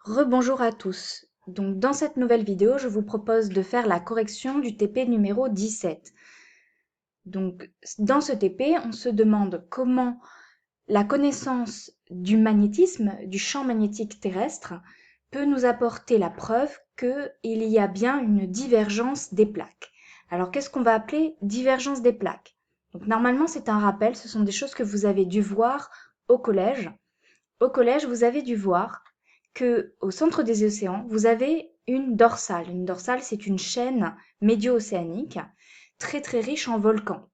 Rebonjour à tous. Donc dans cette nouvelle vidéo, je vous propose de faire la correction du TP numéro 17. Donc dans ce TP, on se demande comment la connaissance du magnétisme, du champ magnétique terrestre, peut nous apporter la preuve qu'il y a bien une divergence des plaques. Alors qu'est-ce qu'on va appeler divergence des plaques? Donc normalement c'est un rappel, ce sont des choses que vous avez dû voir au collège. Au collège, vous avez dû voir que au centre des océans, vous avez une dorsale. Une dorsale, c'est une chaîne médio-océanique très très riche en volcans.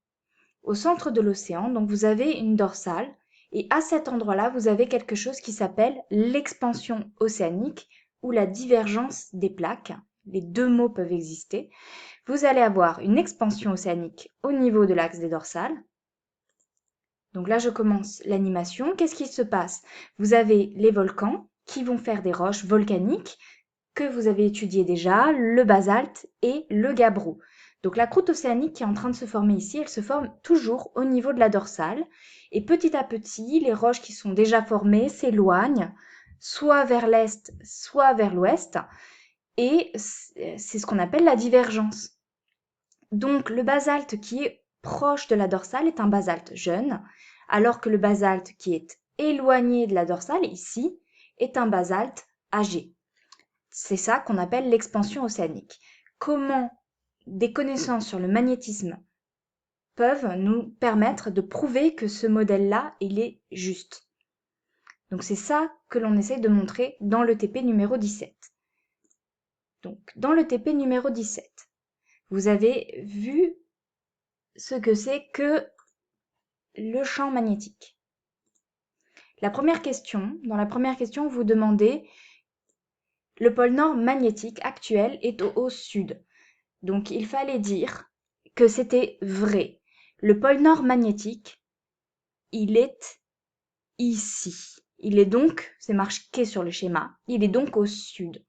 Au centre de l'océan, donc vous avez une dorsale et à cet endroit-là, vous avez quelque chose qui s'appelle l'expansion océanique ou la divergence des plaques. Les deux mots peuvent exister. Vous allez avoir une expansion océanique au niveau de l'axe des dorsales. Donc là, je commence l'animation. Qu'est-ce qui se passe? Vous avez les volcans qui vont faire des roches volcaniques que vous avez étudiées déjà, le basalte et le gabbro. Donc la croûte océanique qui est en train de se former ici, elle se forme toujours au niveau de la dorsale. Et petit à petit, les roches qui sont déjà formées s'éloignent, soit vers l'est, soit vers l'ouest. Et c'est ce qu'on appelle la divergence. Donc le basalte qui est proche de la dorsale est un basalte jeune, alors que le basalte qui est éloigné de la dorsale, ici, est un basalte âgé. C'est ça qu'on appelle l'expansion océanique. Comment des connaissances sur le magnétisme peuvent nous permettre de prouver que ce modèle-là, il est juste. Donc c'est ça que l'on essaie de montrer dans le TP numéro 17. Donc dans le TP numéro 17, vous avez vu ce que c'est que le champ magnétique. Dans la première question, vous demandez le pôle nord magnétique actuel est au sud. Donc il fallait dire que c'était vrai. Le pôle nord magnétique, il est ici. Il est donc, c'est marqué sur le schéma, il est donc au sud.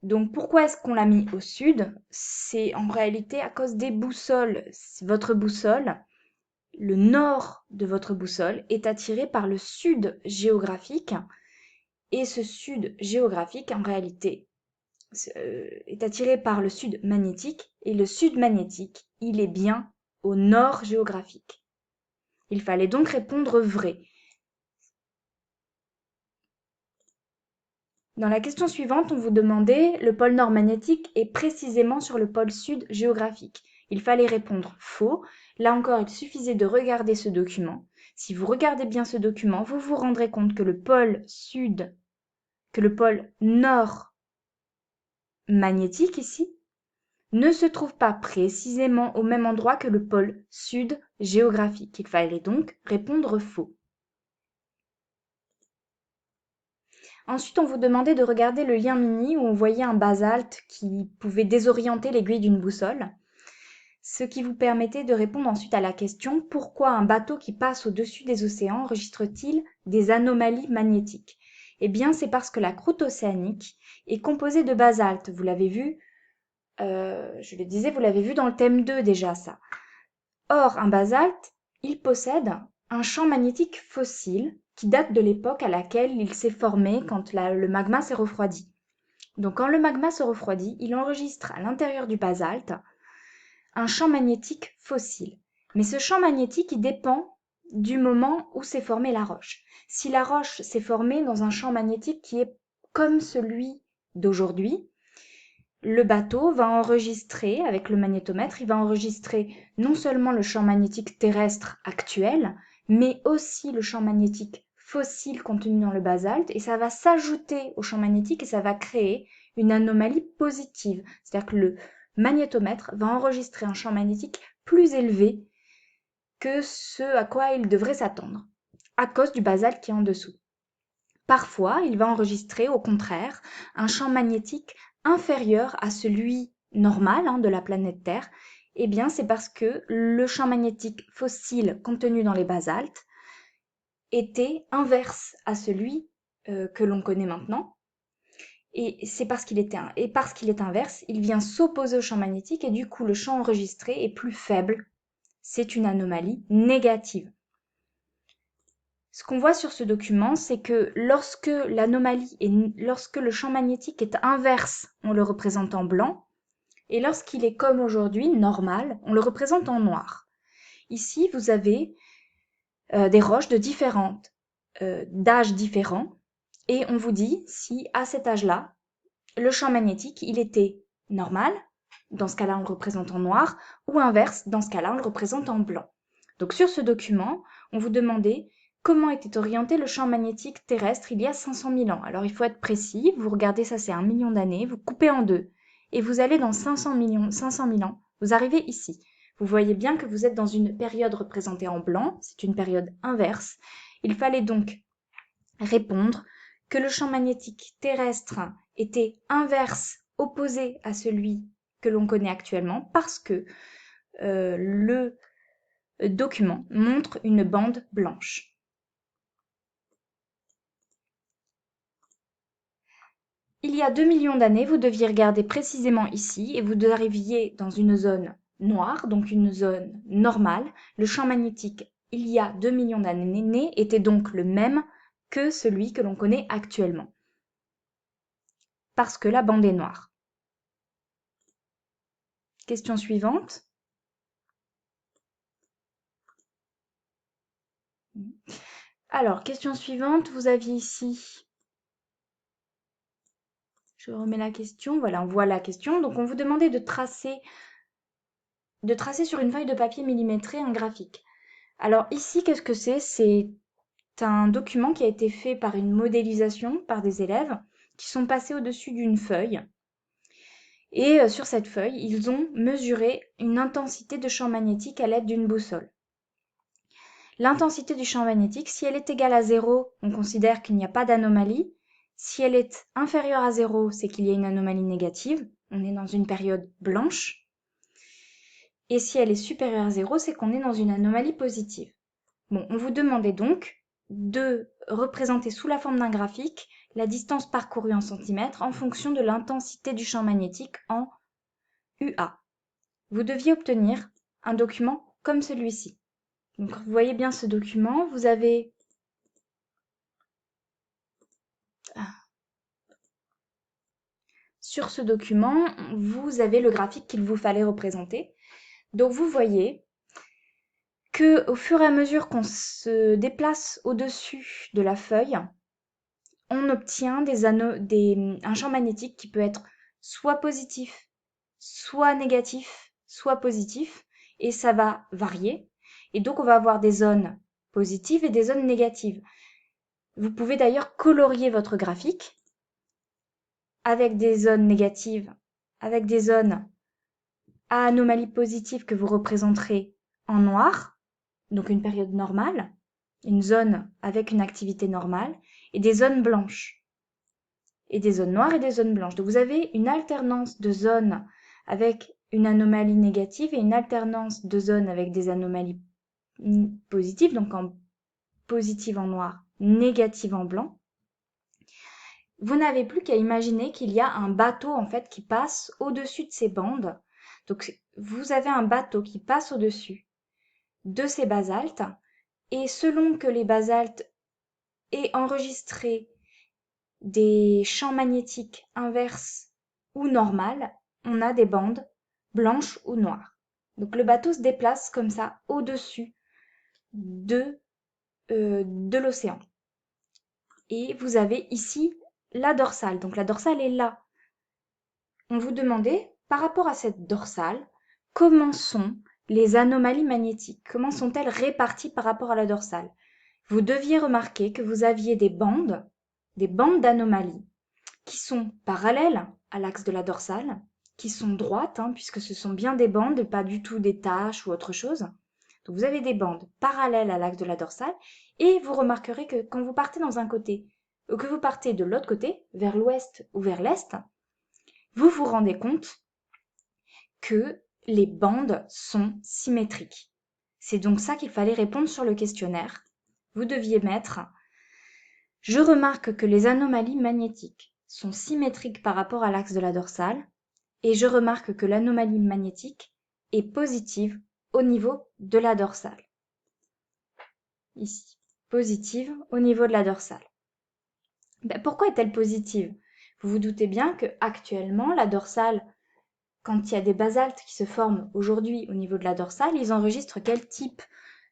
Donc pourquoi est-ce qu'on l'a mis au sud? C'est en réalité à cause des boussoles. Votre boussole, le nord de votre boussole est attiré par le sud géographique et ce sud géographique en réalité est attiré par le sud magnétique et le sud magnétique, il est bien au nord géographique. Il fallait donc répondre vrai. Dans la question suivante, on vous demandait le pôle nord magnétique est précisément sur le pôle sud géographique. Il fallait répondre faux. Là encore, il suffisait de regarder ce document. Si vous regardez bien ce document, vous vous rendrez compte que le pôle sud, que le pôle nord magnétique ici, ne se trouve pas précisément au même endroit que le pôle sud géographique. Il fallait donc répondre faux. Ensuite, on vous demandait de regarder le lien mini où on voyait un basalte qui pouvait désorienter l'aiguille d'une boussole, ce qui vous permettait de répondre ensuite à la question pourquoi un bateau qui passe au-dessus des océans enregistre-t-il des anomalies magnétiques? Eh bien, c'est parce que la croûte océanique est composée de basalte. Vous l'avez vu, je le disais, vous l'avez vu dans le thème 2 déjà ça. Or, un basalte, il possède un champ magnétique fossile qui date de l'époque à laquelle il s'est formé quand le magma s'est refroidi. Donc quand le magma se refroidit, il enregistre à l'intérieur du basalte un champ magnétique fossile. Mais ce champ magnétique, il dépend du moment où s'est formée la roche. Si la roche s'est formée dans un champ magnétique qui est comme celui d'aujourd'hui, le bateau va enregistrer, avec le magnétomètre, il va enregistrer non seulement le champ magnétique terrestre actuel, mais aussi le champ magnétique fossile contenu dans le basalte, et ça va s'ajouter au champ magnétique et ça va créer une anomalie positive. C'est-à-dire que le magnétomètre va enregistrer un champ magnétique plus élevé que ce à quoi il devrait s'attendre, à cause du basalte qui est en dessous. Parfois, il va enregistrer, au contraire, un champ magnétique inférieur à celui normal de la planète Terre. Eh bien, c'est parce que le champ magnétique fossile contenu dans les basaltes était inverse à celui que l'on connaît maintenant. Et c'est parce qu'il est inverse, il vient s'opposer au champ magnétique et du coup, le champ enregistré est plus faible. C'est une anomalie négative. Ce qu'on voit sur ce document, c'est que lorsque lorsque le champ magnétique est inverse, on le représente en blanc, et lorsqu'il est comme aujourd'hui, normal, on le représente en noir. Ici, vous avez des roches d'âges différents, et on vous dit si à cet âge-là, le champ magnétique, il était normal, dans ce cas-là, on le représente en noir, ou inverse, dans ce cas-là, on le représente en blanc. Donc sur ce document, on vous demandait comment était orienté le champ magnétique terrestre il y a 500 000 ans. Alors il faut être précis, vous regardez ça c'est 1 million d'années, vous coupez en deux, et vous allez dans 500 000 ans, vous arrivez ici. Vous voyez bien que vous êtes dans une période représentée en blanc, c'est une période inverse. Il fallait donc répondre que le champ magnétique terrestre était inverse, opposé à celui que l'on connaît actuellement, parce que le document montre une bande blanche. Il y a 2 millions d'années, vous deviez regarder précisément ici et vous arriviez dans une zone noire, donc une zone normale. Le champ magnétique, il y a 2 millions d'années, était donc le même que celui que l'on connaît actuellement. Parce que la bande est noire. Question suivante. Alors, question suivante, vous aviez ici, je remets la question, voilà, on voit la question. Donc, on vous demandait de tracer sur une feuille de papier millimétrée un graphique. Alors ici, qu'est-ce que c'est? C'est un document qui a été fait par une modélisation par des élèves qui sont passés au-dessus d'une feuille. Et sur cette feuille, ils ont mesuré une intensité de champ magnétique à l'aide d'une boussole. L'intensité du champ magnétique, si elle est égale à 0, on considère qu'il n'y a pas d'anomalie. Si elle est inférieure à 0, c'est qu'il y a une anomalie négative. On est dans une période blanche. Et si elle est supérieure à 0, c'est qu'on est dans une anomalie positive. Bon, on vous demandait donc de représenter sous la forme d'un graphique la distance parcourue en centimètres en fonction de l'intensité du champ magnétique en UA. Vous deviez obtenir un document comme celui-ci. Donc, vous voyez bien ce document, vous avez sur ce document, vous avez le graphique qu'il vous fallait représenter. Donc, vous voyez que au fur et à mesure qu'on se déplace au-dessus de la feuille, on obtient un champ magnétique qui peut être soit positif, soit négatif, soit positif, et ça va varier. Et donc, on va avoir des zones positives et des zones négatives. Vous pouvez d'ailleurs colorier votre graphique avec des zones négatives, avec des zones à anomalie positive que vous représenterez en noir, donc une période normale, une zone avec une activité normale, et des zones blanches, et des zones noires et des zones blanches. Donc vous avez une alternance de zones avec une anomalie négative et une alternance de zones avec des anomalies positives, donc en positive en noir, négative en blanc. Vous n'avez plus qu'à imaginer qu'il y a un bateau en fait qui passe au-dessus de ces bandes. Donc vous avez un bateau qui passe au-dessus de ces basaltes et selon que les basaltes aient enregistré des champs magnétiques inverses ou normales, on a des bandes blanches ou noires. Donc le bateau se déplace comme ça au-dessus de l'océan. Et vous avez ici la dorsale. Donc la dorsale est là. On vous demandait, par rapport à cette dorsale, comment sont les anomalies magnétiques? Comment sont-elles réparties par rapport à la dorsale? Vous deviez remarquer que vous aviez des bandes d'anomalies, qui sont parallèles à l'axe de la dorsale, qui sont droites, puisque ce sont bien des bandes et pas du tout des taches ou autre chose. Donc vous avez des bandes parallèles à l'axe de la dorsale, et vous remarquerez que quand vous partez dans un côté, ou que vous partez de l'autre côté, vers l'ouest ou vers l'est, vous vous rendez compte que les bandes sont symétriques. C'est donc ça qu'il fallait répondre sur le questionnaire. Vous deviez mettre « Je remarque que les anomalies magnétiques sont symétriques par rapport à l'axe de la dorsale et je remarque que l'anomalie magnétique est positive au niveau de la dorsale. » Ici. positive au niveau de la dorsale. Pourquoi est-elle positive? Vous vous doutez bien que actuellement la dorsale, quand il y a des basaltes qui se forment aujourd'hui au niveau de la dorsale, ils enregistrent quel type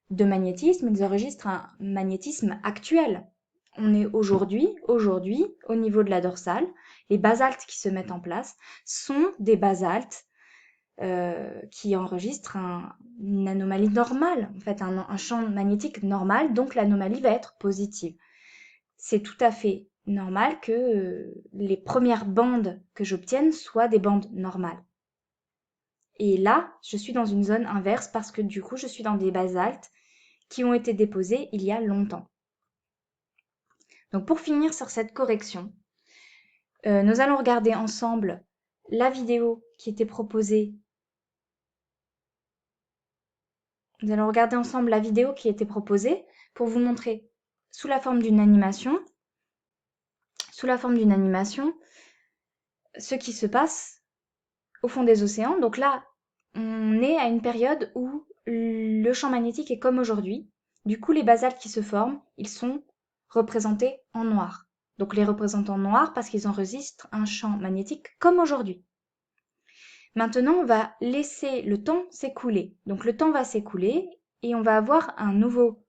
de magnétisme? Ils enregistrent un magnétisme actuel. On est aujourd'hui, au niveau de la dorsale, les basaltes qui se mettent en place sont des basaltes qui enregistrent une anomalie normale, en fait un champ magnétique normal, donc l'anomalie va être positive. C'est tout à fait normal que les premières bandes que j'obtienne soient des bandes normales. Et là, je suis dans une zone inverse parce que du coup, je suis dans des basaltes qui ont été déposés il y a longtemps. Donc pour finir sur cette correction, nous allons regarder ensemble la vidéo qui était proposée. Nous allons regarder ensemble la vidéo qui était proposée pour vous montrer sous la forme d'une animation, ce qui se passe au fond des océans. Donc là, on est à une période où le champ magnétique est comme aujourd'hui. Du coup, les basaltes qui se forment, ils sont représentés en noir. Donc les représentants noirs parce qu'ils enregistrent un champ magnétique comme aujourd'hui. Maintenant, on va laisser le temps s'écouler. Donc le temps va s'écouler et on va avoir un nouveau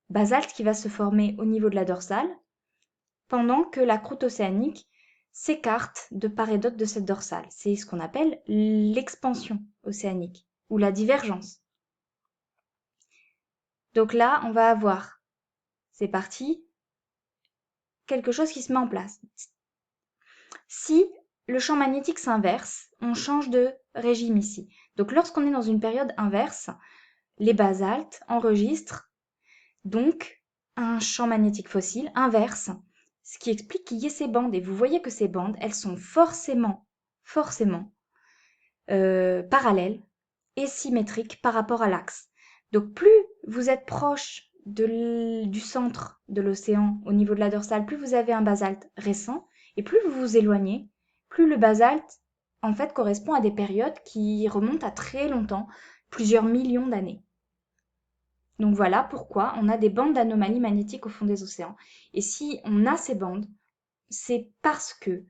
basalte qui va se former au niveau de la dorsale pendant que la croûte océanique s'écarte de part et d'autre de cette dorsale. C'est ce qu'on appelle l'expansion océanique ou la divergence. Donc là, on va avoir, c'est parti, quelque chose qui se met en place. Si le champ magnétique s'inverse, on change de régime ici. Donc lorsqu'on est dans une période inverse, les basaltes enregistrent donc un champ magnétique fossile inverse, ce qui explique qu'il y ait ces bandes. Et vous voyez que ces bandes, elles sont forcément parallèles et symétriques par rapport à l'axe. Donc plus vous êtes proche du centre de l'océan au niveau de la dorsale, plus vous avez un basalte récent, et plus vous vous éloignez, plus le basalte en fait correspond à des périodes qui remontent à très longtemps, plusieurs millions d'années. Donc voilà pourquoi on a des bandes d'anomalies magnétiques au fond des océans. Et si on a ces bandes, c'est parce que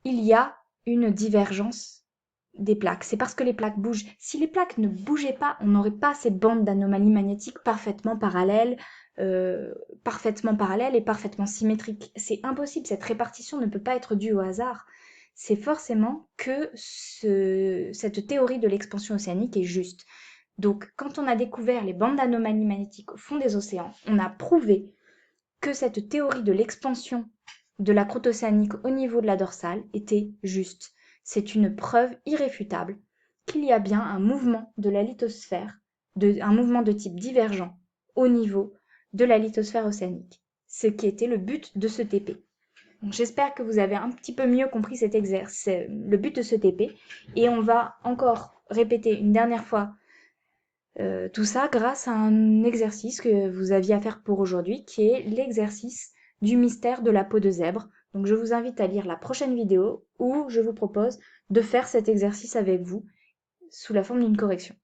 il y a une divergence des plaques. C'est parce que les plaques bougent. Si les plaques ne bougeaient pas, on n'aurait pas ces bandes d'anomalies magnétiques parfaitement parallèles et parfaitement symétriques. C'est impossible. Cette répartition ne peut pas être due au hasard. C'est forcément que cette théorie de l'expansion océanique est juste. Donc, quand on a découvert les bandes d'anomalies magnétiques au fond des océans, on a prouvé que cette théorie de l'expansion de la croûte océanique au niveau de la dorsale était juste. C'est une preuve irréfutable qu'il y a bien un mouvement de la lithosphère, un mouvement de type divergent au niveau de la lithosphère océanique, ce qui était le but de ce TP. J'espère que vous avez un petit peu mieux compris cet exercice, le but de ce TP, et on va encore répéter une dernière fois tout ça grâce à un exercice que vous aviez à faire pour aujourd'hui, qui est l'exercice du mystère de la peau de zèbre. Donc je vous invite à lire la prochaine vidéo où je vous propose de faire cet exercice avec vous sous la forme d'une correction.